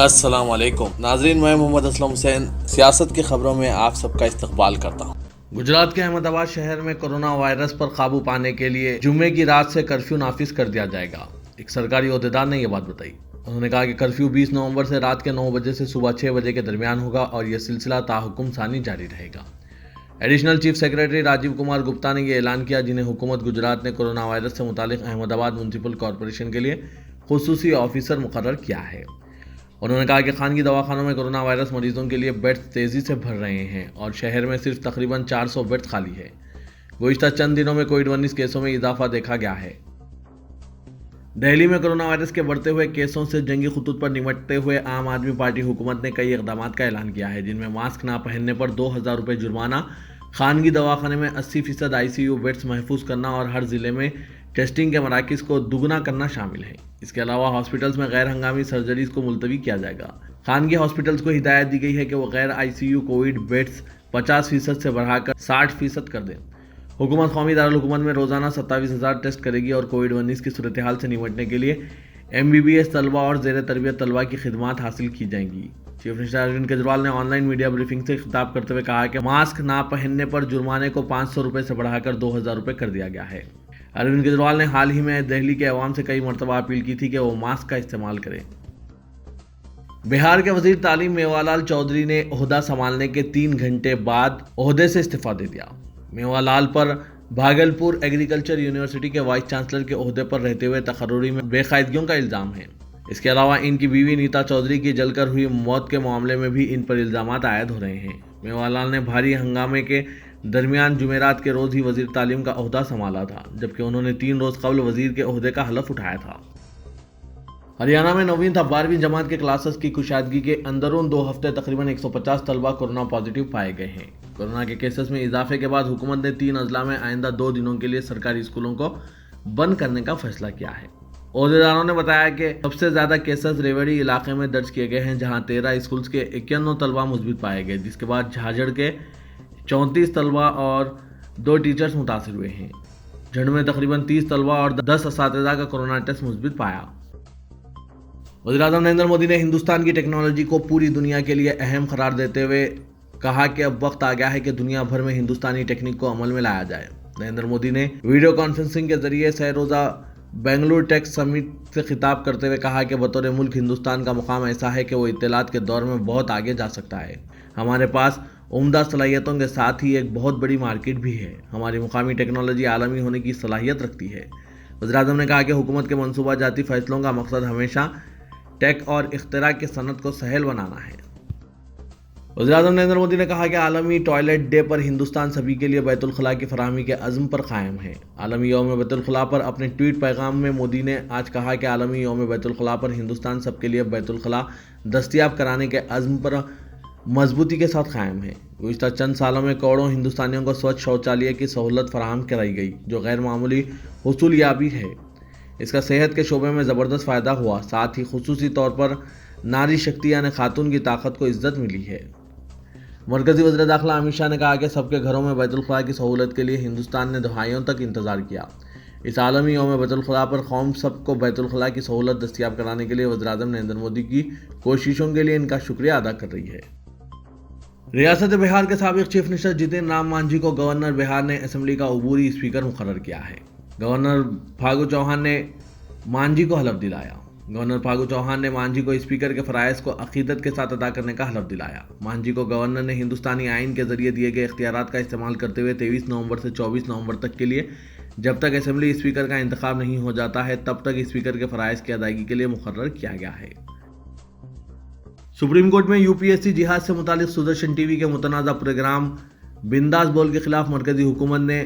السلام علیکم ناظرین، میں محمد اسلم حسین سیاست کی خبروں میں آپ سب کا استقبال کرتا ہوں۔ گجرات کے احمد آباد شہر میں کورونا وائرس پر قابو پانے کے لیے جمعے کی رات سے کرفیو نافذ کر دیا جائے گا۔ ایک سرکاری عہدیدار نے یہ بات بتائی۔ انہوں نے کہا کہ کرفیو 20 نومبر سے رات کے 9 بجے سے صبح 6 بجے کے درمیان ہوگا اور یہ سلسلہ تاحکم ثانی جاری رہے گا۔ Additional chief secretary Rajiv Kumar Gupta نے یہ اعلان کیا، جنہیں حکومت گجرات نے کورونا وائرس سے متعلق احمد آباد میونسپل کارپوریشن کے لیے خصوصی آفیسر مقرر کیا ہے۔ انہوں نے کہا کہ خانگی دواخانوں میں کورونا وائرس مریضوں کے لیے بیڈز تیزی سے بھر رہے ہیں اور شہر میں صرف تقریباً 400 بیڈز خالی ہے۔ گزشتہ چند دنوں میں کووڈ-19 کیسوں میں اضافہ دیکھا گیا ہے۔ دہلی میں کورونا وائرس کے بڑھتے ہوئے کیسوں سے جنگی خطوط پر نمٹتے ہوئے عام آدمی پارٹی حکومت نے کئی اقدامات کا اعلان کیا ہے، جن میں ماسک نہ پہننے پر 2000 روپے جرمانہ، خانگی دواخانے میں 80% ICU بیڈز محفوظ کرنا اور ہر ضلع میں ٹیسٹنگ کے مراکز کو دوگنا کرنا شامل ہے۔ اس کے علاوہ ہاسپٹلز میں غیر ہنگامی سرجریز کو ملتوی کیا جائے گا۔ خانگی ہاسپٹلز کو ہدایت دی گئی ہے کہ وہ غیر ICU کووڈ بیڈز 50% سے بڑھا کر 60% کر دیں۔ حکومت قومی دارالحکومت میں روزانہ 27,000 ٹیسٹ کرے گی اور کووڈ-19 کی صورتحال سے نمٹنے کے لیے MBBS طلبہ اور زیر تربیت طلبہ کی خدمات حاصل کی جائیں گی۔ چیف منسٹر اروند کیجریوال نے آن لائن میڈیا بریفنگ سے خطاب کرتے ہوئے کہا کہ ماسک نہ پہننے پر جرمانے کو 500 روپے سے بڑھا کر 2000 روپے کر دیا گیا ہے۔ اروند کیجریوال نے حال ہی میں دہلی کے عوام سے کئی مرتبہ اپیل کی تھی کہ وہ ماسک کا استعمال کریں۔ بہار کے وزیر تعلیم میوا لال چودھری نے عہدہ سنبھالنے کے 3 گھنٹے بعد عہدے سے استعفیٰ دے دیا۔ میوا لال پر بھاگلپور ایگریکلچر یونیورسٹی کے وائس چانسلر کے عہدے پر رہتے ہوئے تقرری میں بے قاعدگیوں کا الزام ہے۔ اس کے علاوہ ان کی بیوی نیتا چودھری کی جل کر ہوئی موت کے معاملے میں بھی ان پر الزامات عائد ہو رہے ہیں۔ میوا لال نے بھاری ہنگامے کے درمیان جمعرات کے روز ہی وزیر تعلیم کا عہدہ سنبھالا تھا، جبکہ انہوں نے 3 روز قبل وزیر کے عہدے کا حلف اٹھایا تھا۔ ہریانہ میں 9ویں تا 12ویں جماعت کے کلاسز کی کشادگی کے اندرون 2 ہفتے تقریباً 150 طلبہ کورونا پازیٹیو پائے گئے ہیں۔ کورونا کے کیسز میں اضافے کے بعد حکومت نے 3 اضلاع میں آئندہ 2 دنوں کے لیے سرکاری اسکولوں کو بند کرنے کا فیصلہ کیا ہے۔ عہدیداروں نے بتایا کہ سب سے زیادہ کیسز ریوڑی علاقے میں درج کیے گئے ہیں، جہاں 13 اسکولز کے 51 طلبہ مثبت پائے گئے، جس کے بعد جھاجھڑ کے 34 طلبہ اور 2 ٹیچرز متاثر ہوئے ہیں۔ جھنڈ میں تقریباً 30 طلبہ اور 10 اساتذہ کا کورونا ٹیسٹ مثبت پایا۔ وزیراعظم نریندر مودی نے ہندوستان کی ٹیکنالوجی کو پوری دنیا کے لیے اہم قرار دیتے ہوئے کہا کہ اب وقت آ گیا ہے کہ دنیا بھر میں ہندوستانی ٹیکنیک کو عمل میں لایا جائے۔ نریندر مودی نے ویڈیو کانفرنسنگ کے ذریعے 6 روزہ بنگلور ٹیک سمٹ سے خطاب کرتے ہوئے کہا کہ بطور ملک ہندوستان کا مقام ایسا ہے کہ وہ اطلاعات کے دور میں بہت آگے جا سکتا ہے۔ ہمارے پاس عمدہ صلاحیتوں کے ساتھ ہی ایک بہت بڑی مارکیٹ بھی ہے۔ ہماری مقامی ٹیکنالوجی عالمی ہونے کی صلاحیت رکھتی ہے۔ وزیراعظم نے کہا کہ حکومت کے منصوبہ جاتی فیصلوں کا مقصد ہمیشہ ٹیک اور اختراع کی صنعت کو سہل بنانا ہے۔ وزیراعظم نریندر مودی نے کہا کہ عالمی ٹوائلٹ ڈے پر ہندوستان سبھی کے لیے بیت الخلاء کی فراہمی کے عزم پر قائم ہے۔ عالمی یوم بیت الخلاء پر اپنے ٹویٹ پیغام میں مودی نے آج کہا کہ عالمی یوم بیت الخلاء پر ہندوستان سب کے لیے بیت الخلاء دستیاب کرانے کے عزم پر مضبوطی کے ساتھ قائم ہے۔ گزشتہ چند سالوں میں کروڑوں ہندوستانیوں کو سوچھ شوچالیہ کی سہولت فراہم کرائی گئی، جو غیر معمولی حصول یابی ہے۔ اس کا صحت کے شعبے میں زبردست فائدہ ہوا، ساتھ ہی خصوصی طور پر ناری شکتی یعنی خاتون کی طاقت کو عزت ملی ہے۔ مرکزی وزیر داخلہ امت شاہ نے کہا کہ سب کے گھروں میں بیت الخلاء کی سہولت کے لیے ہندوستان نے دہائیوں تک انتظار کیا۔ اس عالمی یوم بیت الخلاء پر قوم سب کو بیت الخلاء کی سہولت دستیاب کرانے کے لیے وزیراعظم نریندر مودی کی کوششوں کے لیے ان کا شکریہ ادا کر رہی ہے۔ ریاست بہار کے سابق چیف منسٹر جتن رام مانجھی کو گورنر بہار نے اسمبلی کا عبوری اسپیکر مقرر کیا ہے۔ گورنر پھاگو چوہان نے مانجھی کو حلف دلایا۔ گورنر پھاگو چوہان نے مانجھی کو اسپیکر کے فرائض کو عقیدت کے ساتھ ادا کرنے کا حلف دلایا۔ مانجھی کو گورنر نے ہندوستانی آئین کے ذریعے دیے گئے اختیارات کا استعمال کرتے ہوئے 23 نومبر سے 24 نومبر تک کے لیے، جب تک اسمبلی اسپیکر کا انتخاب نہیں ہو جاتا ہے، تب تک اسپیکر کے فرائض کی ادائیگی کے لیے مقرر کیا گیا ہے۔ سپریم کورٹ میں UPSC جہاد سے متعلق سدرشن ٹی وی کے متنازع پروگرام بنداس بول کے خلاف مرکزی حکومت نے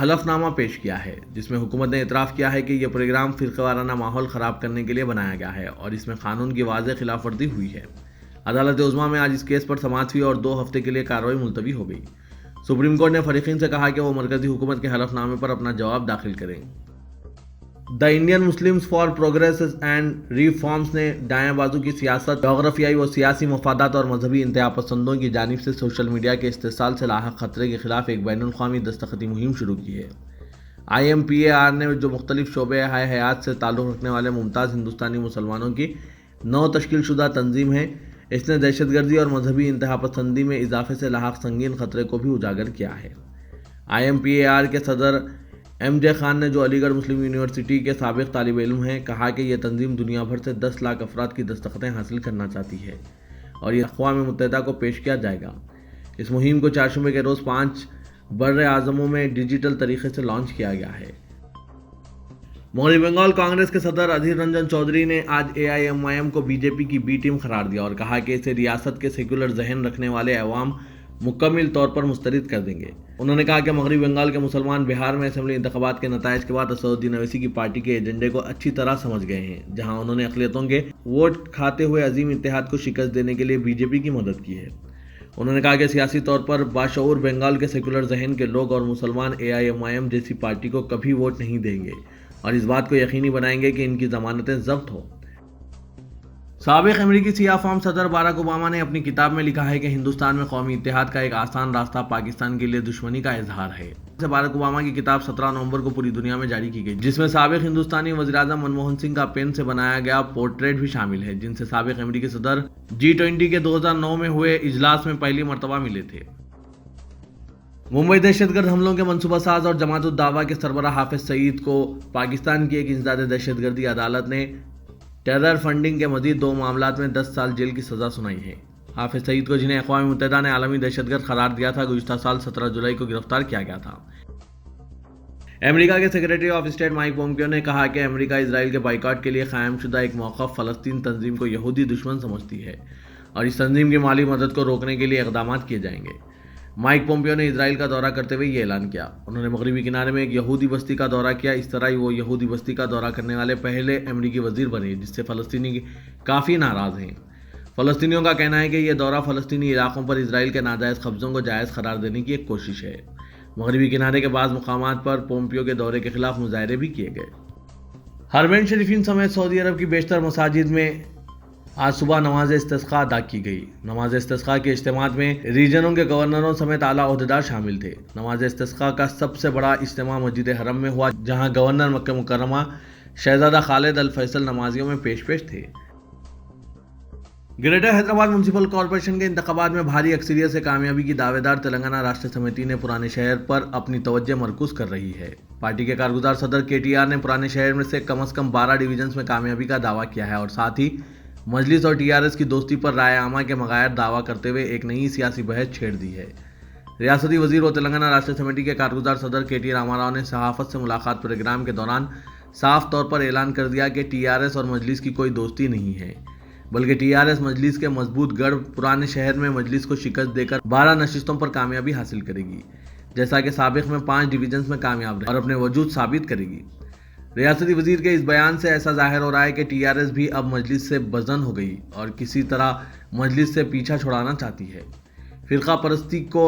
حلف نامہ پیش کیا ہے، جس میں حکومت نے اعتراف کیا ہے کہ یہ پروگرام فرقہ وارانہ ماحول خراب کرنے کے لیے بنایا گیا ہے اور اس میں قانون کی واضح خلاف ورزی ہوئی ہے۔ عدالت عظمیٰ میں آج اس کیس پر سماعت ہوئی اور 2 ہفتے کے لیے کارروائی ملتوی ہو گئی۔ سپریم کورٹ نے فریقین سے کہا کہ وہ مرکزی حکومت کے حلف نامے پر اپنا جواب داخل کریں۔ The Indian Muslims for progress and reforms نے دائیں بازو کی سیاست، جغرافیائی و سیاسی مفادات اور مذہبی انتہا پسندوں کی جانب سے سوشل میڈیا کے استحصال سے لاحق خطرے کے خلاف ایک بین الاقوامی دستخطی مہم شروع کی ہے۔ IMPAR نے جو مختلف شعبے حیات سے تعلق رکھنے والے ممتاز ہندوستانی مسلمانوں کی 9 تشکیل شدہ تنظیم ہے۔ اس نے دہشت گردی اور مذہبی انتہا پسندی میں اضافے سے لاحق سنگین خطرے کو بھی اجاگر کیا ہے۔ IMPAR کے صدر MJ خان نے، جو علی گڑھ مسلم یونیورسٹی کے سابق طالب علم ہیں، کہا کہ یہ تنظیم دنیا بھر سے 10 لاکھ افراد کی دستخطیں حاصل کرنا چاہتی ہے اور یہ اقوام متحدہ کو پیش کیا جائے گا۔ اس مہم کو چہارشنبے کے روز 5 بر اعظموں میں ڈیجیٹل طریقے سے لانچ کیا گیا ہے۔ مغربی بنگال کانگریس کے صدر ادھیر رنجن چودھری نے آج AIMIM کو BJP کی B ٹیم قرار دیا اور کہا کہ اسے ریاست کے سیکولر ذہن رکھنے والے عوام مکمل طور پر مسترد کر دیں گے۔ انہوں نے کہا کہ مغربی بنگال کے مسلمان بہار میں اسمبلی انتخابات کے نتائج کے بعد اسدالدین اویسی کی پارٹی کے ایجنڈے کو اچھی طرح سمجھ گئے ہیں، جہاں انہوں نے اقلیتوں کے ووٹ کھاتے ہوئے عظیم اتحاد کو شکست دینے کے لیے BJP کی مدد کی ہے۔ انہوں نے کہا کہ سیاسی طور پر باشعور بنگال کے سیکولر ذہن کے لوگ اور مسلمان AIMIM جیسی پارٹی کو کبھی ووٹ نہیں دیں گے اور اس بات کو یقینی بنائیں گے کہ ان کی ضمانتیں ضبط ہوں۔ سابق امریکی سیاہ فام صدر باراک اوباما نے اپنی کتاب میں لکھا ہے کہ ہندوستان میں قومی اتحاد کا ایک آسان راستہ پاکستان کے لیے دشمنی کا اظہار ہے۔ باراک اوباما کی کتاب 17 نومبر کو پوری دنیا میں جاری کی گئی، جس میں سابق ہندوستانی وزیراعظم منموہن سنگھ کا پین سے بنایا گیا پورٹریٹ بھی شامل ہے، جن سے سابق امریکی صدر G20 کے 2009 میں ہوئے اجلاس میں پہلی مرتبہ ملے تھے۔ ممبئی دہشت گرد حملوں کے منصوبہ ساز اور جماعت الدعوہ کے سربراہ حافظ سعید کو پاکستان کی ایک انسداد دہشت گردی عدالت نے ٹیرر فنڈنگ کے مزید 2 معاملات میں 10 سال جیل کی سزا سنائی ہے۔ حافظ سعید کو، جنہیں اقوام متحدہ نے عالمی دہشت گرد قرار دیا تھا، گزشتہ سال 17 جولائی کو گرفتار کیا گیا تھا۔ امریکہ کے secretary of state mic Pompeo نے کہا کہ امریکہ اسرائیل کے بائیکاٹ کے لیے قائم شدہ ایک موقف فلسطین تنظیم کو یہودی دشمن سمجھتی ہے اور اس تنظیم کی مالی مدد کو روکنے کے لیے اقدامات کیے جائیں گے۔ مائک پومپیو نے اسرائیل کا دورہ کرتے ہوئے یہ اعلان کیا۔ انہوں نے مغربی کنارے میں ایک یہودی بستی کا دورہ کیا۔ اس طرح وہ یہودی بستی کا دورہ کرنے والے پہلے امریکی وزیر بنے، جس سے فلسطینی کافی ناراض ہیں۔ فلسطینیوں کا کہنا ہے کہ یہ دورہ فلسطینی علاقوں پر اسرائیل کے ناجائز قبضوں کو جائز قرار دینے کی ایک کوشش ہے۔ مغربی کنارے کے بعض مقامات پر پومپیو کے دورے کے خلاف مظاہرے بھی کیے گئے۔ حرمین شریفین سمیت سعودی عرب کی بیشتر مساجد میں آج صبح نماز استسقاء ادا کی گئی۔ نماز استسقاء کے اجتماعات میں ریجنوں کے گورنروں سمیت اعلیٰ عہدیدار شامل تھے۔ نماز استسقاء کا سب سے بڑا اجتماع مسجد حرم میں ہوا، جہاں گورنر مکہ مکرمہ شہزادہ خالد الفیصل نمازیوں میں پیش تھے۔ گریٹر حیدرآباد میونسپل کارپوریشن کے انتخابات میں بھاری اکثریت سے کامیابی کی دعوے دار تلنگانہ راشٹر سمیتی نے پرانے شہر پر اپنی توجہ مرکوز کر رہی ہے۔ پارٹی کے کارگزار صدر KTR نے پرانے شہر میں سے کم 12 ڈویژنز میں کامیابی کا دعویٰ کیا ہے اور ساتھ ہی مجلس اور TRS کی دوستی پر رائے عامہ کے مغائر دعویٰ کرتے ہوئے ایک نئی سیاسی بحث چھیڑ دی ہے۔ ریاستی وزیر و تلنگانہ راشٹر سمیتی کے کارگزار صدر KT راما نے صحافت سے ملاقات پروگرام کے دوران صاف طور پر اعلان کر دیا کہ TRS اور مجلس کی کوئی دوستی نہیں ہے، بلکہ TRS مجلس کے مضبوط گڑھ پرانے شہر میں مجلس کو شکست دے کر 12 نشستوں پر کامیابی حاصل کرے گی، جیسا کہ سابق میں 5 ڈویژنز میں کامیاب رہی اور اپنے وجود ثابت کرے گی۔ ریاستی وزیر کے اس بیان سے ایسا ظاہر ہو رہا ہے کہ TRS بھی اب مجلس سے بزن ہو گئی اور کسی طرح مجلس سے پیچھا چھڑانا چاہتی ہے، فرقہ پرستی کو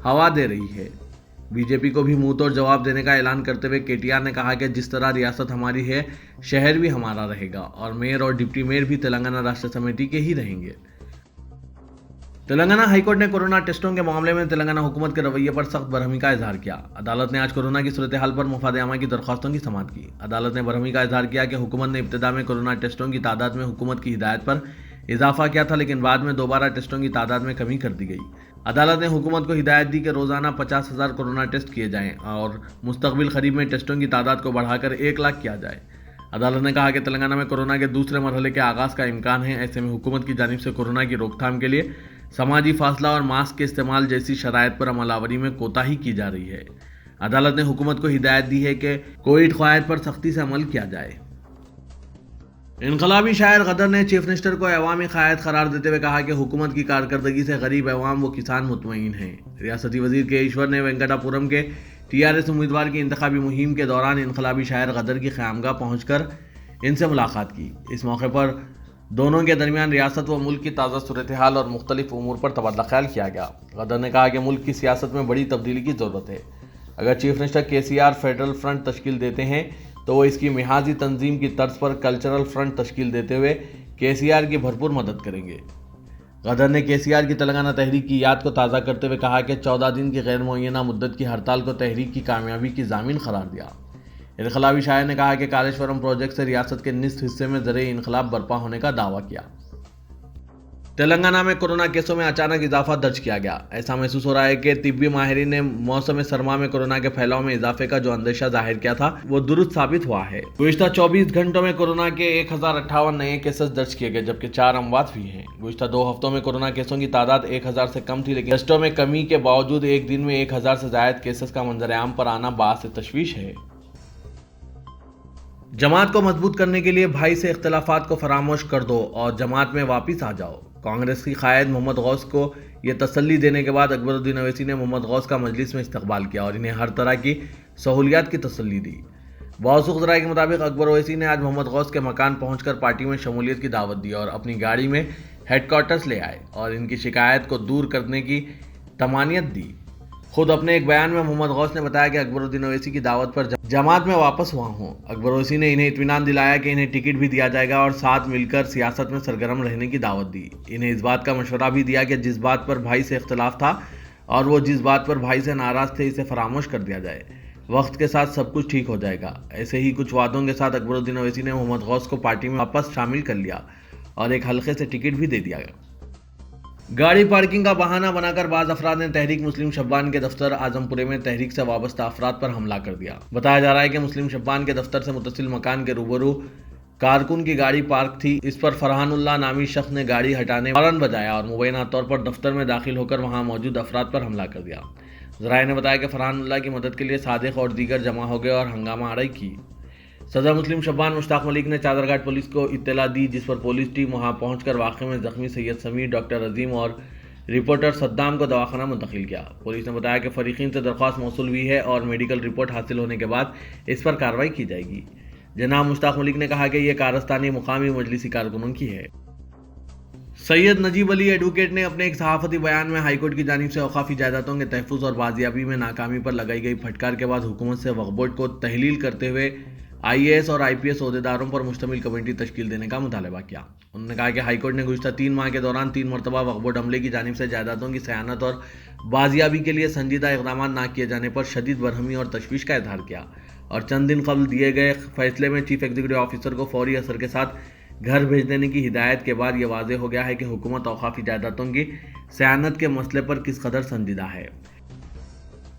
ہوا دے رہی ہے۔ BJP کو بھی منہ توڑ جواب دینے کا اعلان کرتے ہوئے KTR نے کہا کہ جس طرح ریاست ہماری ہے، شہر بھی ہمارا رہے گا اور میئر اور ڈپٹی میئر بھی تلنگانہ راشٹر سمیتی کے ہی رہیں گے۔ تلنگانہ ہائی کورٹ نے کورونا ٹیسٹوں کے معاملے میں تلنگانہ حکومت کے رویے پر سخت برہمی کا اظہار کیا۔ عدالت نے آج کورونا کی صورتحال پر مفاد عامہ کی درخواستوں کی سماعت کی۔ عدالت نے برہمی کا اظہار کیا کہ حکومت نے ابتدا میں کورونا ٹیسٹوں کی تعداد میں حکومت کی ہدایت پر اضافہ کیا تھا، لیکن بعد میں دوبارہ ٹیسٹوں کی تعداد میں کمی کر دی گئی۔ عدالت نے حکومت کو ہدایت دی کہ روزانہ 50,000 کورونا ٹیسٹ کیے جائیں اور مستقبل قریب میں ٹیسٹوں کی تعداد کو بڑھا کر 1 لاکھ کیا جائے۔ عدالت نے کہا کہ تلنگانہ میں کورونا کے دوسرے مرحلے کے آغاز کا امکان ہے، ایسے میں حکومت کی جانب سے کورونا کی روک تھام کے لیے سماجی فاصلہ اور ماسک کے استعمال جیسی شرائط پر عمل آوری میں کوتاہی کی جا رہی ہے۔ عدالت نے حکومت کو ہدایت دی ہے کہ کووڈ قواعد پر سختی سے عمل کیا جائے۔ انقلابی شاعر غدر نے چیف منسٹر کو عوامی قائد قرار دیتے ہوئے کہا کہ حکومت کی کارکردگی سے غریب عوام و کسان مطمئن ہیں۔ ریاستی وزیر کے ایشور نے وینکٹا پورم کے TRS امیدوار کی انتخابی مہم کے دوران انقلابی شاعر غدر کی قیامگاہ پہنچ کر ان سے ملاقات کی۔ اس موقع پر دونوں کے درمیان ریاست و ملک کی تازہ صورتحال اور مختلف امور پر تبادلہ خیال کیا گیا۔ غدر نے کہا کہ ملک کی سیاست میں بڑی تبدیلی کی ضرورت ہے۔ اگر chief minister KCR federal front تشکیل دیتے ہیں تو وہ اس کی محاذی تنظیم کی طرز پر کلچرل فرنٹ تشکیل دیتے ہوئے KCR کی بھرپور مدد کریں گے۔ غدر نے KCR کی تلنگانہ تحریک کی یاد کو تازہ کرتے ہوئے کہا کہ 14 دن کی غیر معینہ مدت کی ہڑتال کو تحریک کی کامیابی کی ضامن قرار دیا۔ انقلابی شاعر نے کہا کہ کالیشورم پروجیکٹ سے ریاست کے نصف حصے میں زرعی انقلاب برپا ہونے کا دعویٰ کیا۔ تلنگانہ میں کورونا کیسوں میں اچانک اضافہ درج کیا گیا۔ ایسا محسوس ہو رہا ہے کہ طبی ماہرین نے موسم سرما میں کورونا کے پھیلاؤ میں اضافے کا جو اندیشہ ظاہر کیا تھا وہ درست ثابت ہوا ہے۔ گزشتہ 24 گھنٹوں میں کورونا کے 1058 نئے کیسز درج کیے گئے، جبکہ 4 اموات ہوئی ہیں۔ گزشتہ 2 ہفتوں میں کورونا کیسوں کی تعداد 1000 سے کم تھی، لیکن ٹیسٹوں میں کمی کے باوجود ایک دن میں 1000 سے زائد کیسز کا منظر عام پر آنا باعث تشویش ہے۔ جماعت کو مضبوط کرنے کے لیے بھائی سے اختلافات کو فراموش کر دو اور جماعت میں واپس آ جاؤ۔ کانگریس کی قائد محمد غوث کو یہ تسلی دینے کے بعد اکبر الدین اویسی نے محمد غوث کا مجلس میں استقبال کیا اور انہیں ہر طرح کی سہولیات کی تسلی دی۔ موثوق ذرائع کے مطابق اکبر اویسی نے آج محمد غوث کے مکان پہنچ کر پارٹی میں شمولیت کی دعوت دی اور اپنی گاڑی میں ہیڈ کوارٹرز لے آئے اور ان کی شکایت کو دور کرنے کی طمانینت دی۔ خود اپنے ایک بیان میں محمد غوث نے بتایا کہ اکبر الدین اویسی کی دعوت پر جماعت میں واپس ہوا ہوں۔ اکبر اویسی نے انہیں اطمینان دلایا کہ انہیں ٹکٹ بھی دیا جائے گا اور ساتھ مل کر سیاست میں سرگرم رہنے کی دعوت دی۔ انہیں اس بات کا مشورہ بھی دیا کہ جس بات پر بھائی سے اختلاف تھا اور وہ جس بات پر بھائی سے ناراض تھے اسے فراموش کر دیا جائے، وقت کے ساتھ سب کچھ ٹھیک ہو جائے گا۔ ایسے ہی کچھ وعدوں کے ساتھ اکبر الدین اویسی نے محمد غوث کو پارٹی میں واپس شامل کر لیا اور ایک حلقے سے ٹکٹ بھی دے دیا گیا۔ گاڑی پارکنگ کا بہانہ بنا کر بعض افراد نے تحریک مسلم شبان کے دفتر اعظم پورے میں تحریک سے وابستہ افراد پر حملہ کر دیا۔ بتایا جا رہا ہے کہ مسلم شبان کے دفتر سے متصل مکان کے روبرو کارکن کی گاڑی پارک تھی۔ اس پر فرحان اللہ نامی شخص نے گاڑی ہٹانے ہارن بجایا اور مبینہ طور پر دفتر میں داخل ہو کر وہاں موجود افراد پر حملہ کر دیا۔ ذرائع نے بتایا کہ فرحان اللہ کی مدد کے لیے صادق اور دیگر جمع ہو گئے اور ہنگامہ آرائی کی۔ صدر مسلم شبان مشتاق ملک نے چادر گھاٹ پولیس کو اطلاع دی، جس پر پولیس ٹیم وہاں پہنچ کر واقعے میں زخمی سید سمیر، ڈاکٹر عظیم اور رپورٹر صدام کو دواخانہ منتقل کیا۔ پولیس نے بتایا کہ فریقین سے درخواست موصول ہوئی ہے اور میڈیکل رپورٹ حاصل ہونے کے بعد اس پر کارروائی کی جائے گی۔ جناب مشتاق ملک نے کہا کہ یہ کارستانی مقامی مجلسی کارکنوں کی ہے۔ سید نجیب علی ایڈوکیٹ نے اپنے ایک صحافتی بیان میں ہائی کورٹ کی جانب سے اوقافی جائیدادوں کے تحفظ اور بازیابی میں ناکامی پر لگائی گئی پھٹکار کے بعد حکومت سے وقف بورڈ کو تحلیل کرتے ہوئے IAS اور IPS عہدیداروں پر مشتمل کمیٹی تشکیل دینے کا مطالبہ کیا۔ انہوں نے کہا کہ ہائی کورٹ نے گزشتہ 3 ماہ کے دوران 3 مرتبہ وقف بورڈ عملے کی جانب سے جائیدادوں کی صیانت اور بازیابی کے لیے سنجیدہ اقدامات نہ کیے جانے پر شدید برہمی اور تشویش کا اظہار کیا اور چند دن قبل دیے گئے فیصلے میں چیف ایگزیکٹو آفیسر کو فوری اثر کے ساتھ گھر بھیج دینے کی ہدایت کے بعد یہ واضح ہو گیا ہے کہ حکومت اوقافی جائیدادوں کی صیانت کے مسئلے پر کس قدر سنجیدہ ہے۔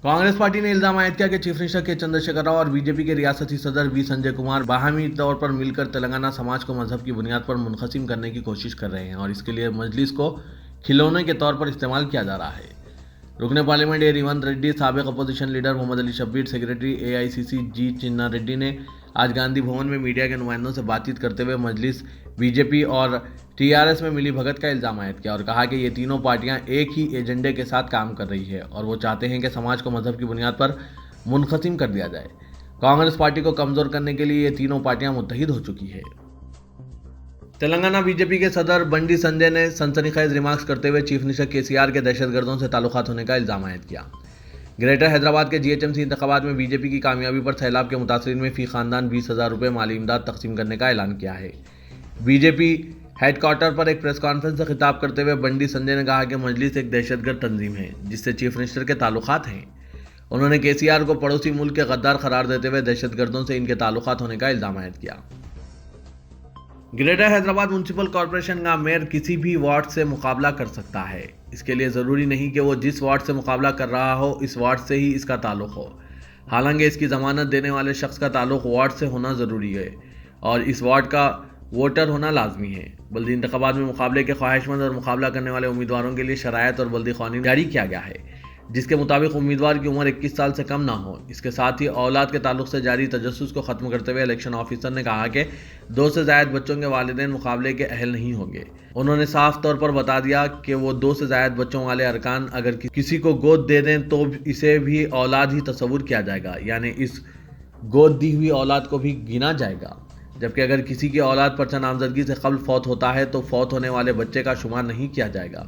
کانگریس پارٹی نے الزام عائد کیا کہ چیف منسٹر کے چندر شیکھر راؤ اور BJP کے ریاستی صدر وی سنجے کمار باہمی طور پر مل کر تلنگانہ سماج کو مذہب کی بنیاد پر منقسم کرنے کی کوشش کر رہے ہیں اور اس کے لیے مجلس کو کھلونے کے طور پر استعمال کیا جا رہا ہے۔ رکن پارلیمنٹ اے ریونت ریڈی، سابق اپوزیشن لیڈر محمد علی شبیر، سیکریٹری AICC جی چنا ریڈی نے آج گاندھی بھون میں میڈیا کے نمائندوں سے بات چیت کرتے ہوئے مجلس، BJP اور TRS میں ملی بھگت کا الزام عائد کیا اور کہا کہ یہ تینوں پارٹیاں ایک ہی ایجنڈے کے ساتھ کام کر رہی ہے اور وہ چاہتے ہیں کہ سماج کو مذہب کی بنیاد پر منقسم کر دیا جائے۔ کانگریس پارٹی کو کمزور کرنے کے لیے یہ تینوں پارٹیاں متحد ہو چکی ہے۔ تلنگانہ BJP کے صدر بنڈی سنجے نے سنسنی خیز ریمارکس کرتے ہوئے چیف منسٹر KCR کے دہشت گردوں سے تعلقات ہونے کا الزام عائد کیا۔ گریٹر حیدرآباد کے GHMC انتخابات میں BJP کی کامیابی پر سیلاب کے متاثرین میں فی خاندان 20,000 روپے مالی امداد تقسیم کرنے کا اعلان کیا ہے۔ BJP ہیڈ کوارٹر پر ایک پریس کانفرنس سے خطاب کرتے ہوئے بنڈی سنجے نے کہا کہ مجلس ایک دہشت گرد تنظیم ہے جس سے چیف منسٹر کے تعلقات ہیں۔ انہوں نے KCR کو پڑوسی ملک کے غدار قرار دیتے ہوئے دہشت گردوں سے ان کے تعلقات ہونے کا الزام عائد کیا۔ گریٹر حیدرآباد میونسپل کارپوریشن کا میئر کسی بھی وارڈ سے مقابلہ کر سکتا ہے۔ اس کے لیے ضروری نہیں کہ وہ جس وارڈ سے مقابلہ کر رہا ہو اس وارڈ سے ہی اس کا تعلق ہو، حالانکہ اس کی ضمانت دینے والے شخص کا تعلق وارڈ سے ہونا ضروری ہے اور اس وارڈ کا ووٹر ہونا لازمی ہے۔ بلدی انتخابات میں مقابلے کے خواہش مند اور مقابلہ کرنے والے امیدواروں کے لیے شرائط اور بلدی قوانین جاری کیا گیا ہے، جس کے مطابق امیدوار کی عمر 21 سال سے کم نہ ہو۔ اس کے ساتھ ہی اولاد کے تعلق سے جاری تجسس کو ختم کرتے ہوئے الیکشن آفیسر نے کہا کہ 2 سے زائد بچوں کے والدین مقابلے کے اہل نہیں ہوں گے۔ انہوں نے صاف طور پر بتا دیا کہ وہ 2 سے زائد بچوں والے ارکان اگر کسی کو گود دے دیں تو اسے بھی اولاد ہی تصور کیا جائے گا، یعنی اس گود دی ہوئی اولاد کو بھی گنا جائے گا، جبکہ اگر کسی کی اولاد پرچہ نامزدگی سے قبل فوت ہوتا ہے تو فوت ہونے والے بچے کا شمار نہیں کیا جائے گا۔